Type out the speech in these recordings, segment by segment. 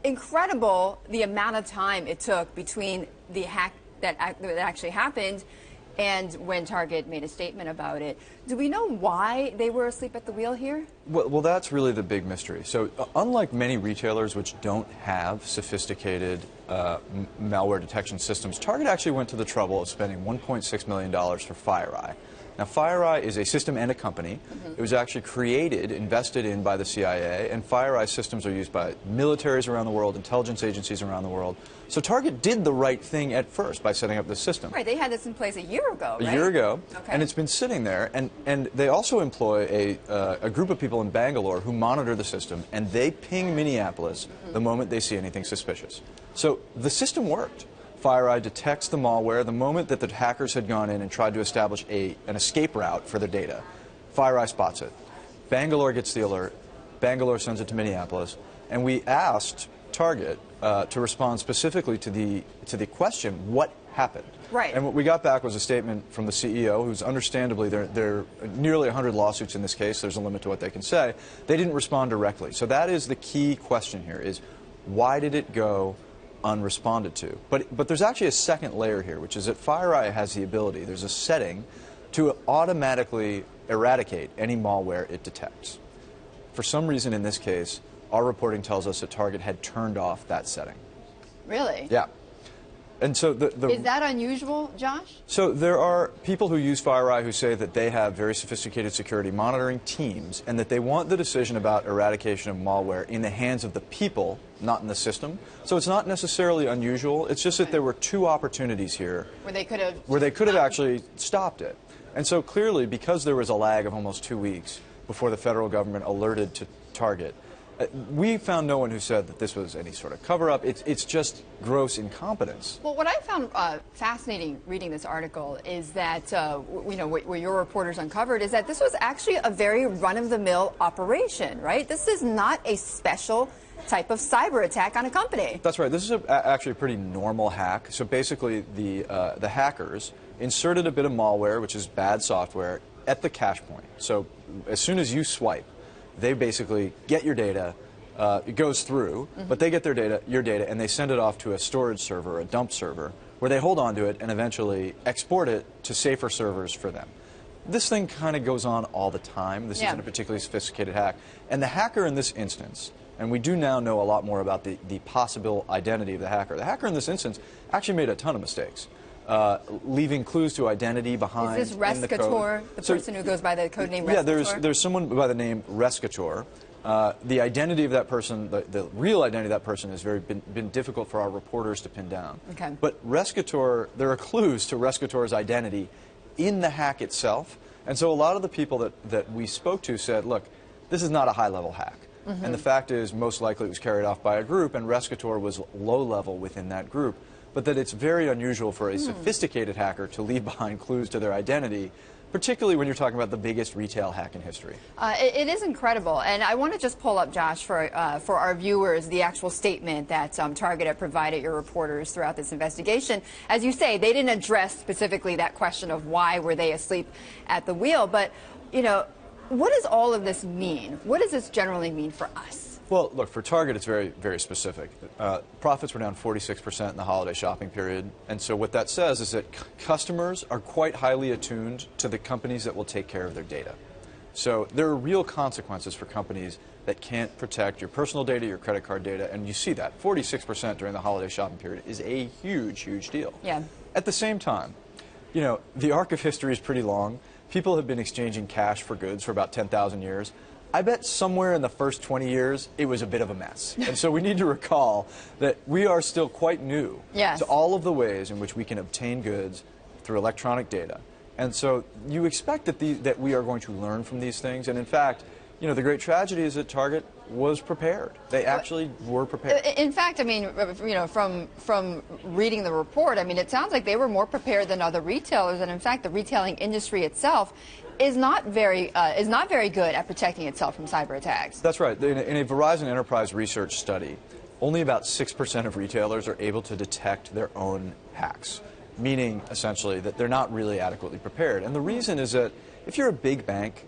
incredible the amount of time it took between the hack that actually happened and when Target made a statement about it. Do we know why they were asleep at the wheel here? Well, that's really the big mystery. So unlike many retailers which don't have sophisticated malware detection systems, Target actually went to the trouble of spending $1.6 million for FireEye. Now, FireEye is a system and a company. It was actually created, invested in by the CIA, and FireEye systems are used by militaries around the world, intelligence agencies around the world. So Target did the right thing at first by setting up this system. Right, they had this in place a year ago, right? A year ago, okay. And it's been sitting there, and they also employ a group of people in Bangalore who monitor the system, and they ping Minneapolis the moment they see anything suspicious. So the system worked. FireEye detects the malware the moment that the hackers had gone in and tried to establish an escape route for their data. FireEye spots it. Bangalore gets the alert. Bangalore sends it to Minneapolis. And we asked Target to respond specifically to the question, what happened? Right. And what we got back was a statement from the CEO, who's understandably, there are nearly 100 lawsuits in this case. There's a limit to what they can say. They didn't respond directly. So that is the key question here, is why did it go unresponded to? But there's actually a second layer here, which is that FireEye has the ability, there's a setting to automatically eradicate any malware it detects. For some reason in this case, our reporting tells us that Target had turned off that setting. Really? Yeah. And so is that unusual, Josh? So there are people who use FireEye who say that they have very sophisticated security monitoring teams and that they want the decision about eradication of malware in the hands of the people, not in the system. So it's not necessarily unusual. It's just that there were two opportunities here where they could have actually stopped it. And so clearly, because there was a lag of almost 2 weeks before the federal government alerted to Target, we found no one who said that this was any sort of cover-up. It's just gross incompetence. Well, what I found fascinating reading this article is that, what your reporters uncovered is that this was actually a very run-of-the-mill operation, right? This is not a special type of cyber attack on a company. That's right. This is actually a pretty normal hack. So basically, the hackers inserted a bit of malware, which is bad software, at the cache point. So as soon as you swipe, they basically get your data, it goes through, but they get your data, and they send it off to a storage server, a dump server, where they hold on to it and eventually export it to safer servers for them. This thing kind of goes on all the time. This isn't a particularly sophisticated hack. And the hacker in this instance, and we do now know a lot more about the possible identity of the hacker. The hacker in this instance actually made a ton of mistakes. Leaving clues to identity behind. Is this Rescator, the person who goes by the code name Rescator? Yeah, there's someone by the name Rescator. The identity of that person, the real identity of that person has been difficult for our reporters to pin down. Okay. But Rescator, there are clues to Rescator's identity in the hack itself. And so a lot of the people that we spoke to said, look, this is not a high-level hack. And the fact is, most likely it was carried off by a group, and Rescator was low-level within that group. But that it's very unusual for a sophisticated hacker to leave behind clues to their identity, particularly when you're talking about the biggest retail hack in history. It is incredible, and I want to just pull up, Josh, for our viewers, the actual statement that Target had provided your reporters throughout this investigation. As you say, they didn't address specifically that question of why were they asleep at the wheel, but, what does all of this mean? What does this generally mean for us? Well, look, for Target, it's very, very specific. Profits were down 46% in the holiday shopping period. And so what that says is that customers are quite highly attuned to the companies that will take care of their data. So there are real consequences for companies that can't protect your personal data, your credit card data, and you see that. 46% during the holiday shopping period is a huge, huge deal. Yeah. At the same time, the arc of history is pretty long. People have been exchanging cash for goods for about 10,000 years. I bet somewhere in the first 20 years, it was a bit of a mess. And so we need to recall that we are still quite new to all of the ways in which we can obtain goods through electronic data. And so you expect that we are going to learn from these things. And in fact, the great tragedy is that Target was prepared. They actually were prepared. In fact, I mean, from reading the report, I mean, it sounds like they were more prepared than other retailers. And in fact, the retailing industry itself is not very good at protecting itself from cyber attacks. That's right. In a Verizon Enterprise Research study, only about 6% of retailers are able to detect their own hacks, meaning essentially that they're not really adequately prepared. And the reason is that if you're a big bank,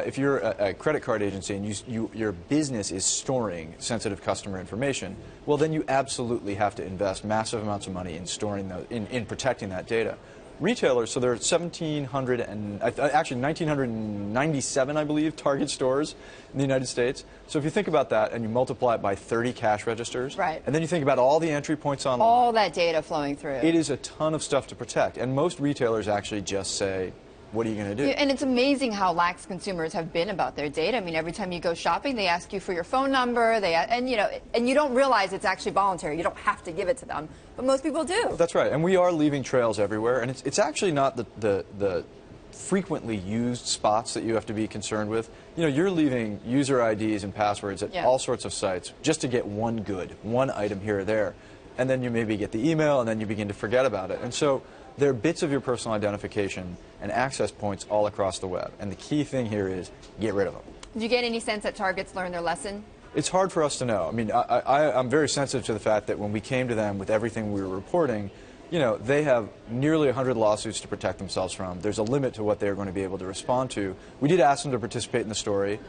if you're a credit card agency and your business is storing sensitive customer information, well, then you absolutely have to invest massive amounts of money in storing in protecting that data. Retailers, so there are 1,700 and actually 1,997, I believe, Target stores in the United States. So if you think about that and you multiply it by 30 cash registers, right, and then you think about all the entry points online, all that data flowing through, it is a ton of stuff to protect. And most retailers actually just say, what are you going to do? And it's amazing how lax consumers have been about their data. I mean, every time you go shopping, they ask you for your phone number. And you don't realize it's actually voluntary. You don't have to give it to them, but most people do. That's right. And we are leaving trails everywhere. And it's actually not the frequently used spots that you have to be concerned with. You're leaving user IDs and passwords at all sorts of sites just to get one item here or there. And then you maybe get the email, and then you begin to forget about it. And so there are bits of your personal identification and access points all across the web. And the key thing here is get rid of them. Did you get any sense that Target's learned their lesson? It's hard for us to know. I mean, I'm very sensitive to the fact that when we came to them with everything we were reporting, they have nearly 100 lawsuits to protect themselves from. There's a limit to what they're going to be able to respond to. We did ask them to participate in the story.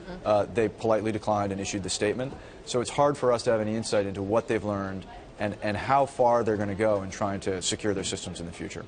They politely declined and issued the statement. So it's hard for us to have any insight into what they've learned and how far they're going to go in trying to secure their systems in the future.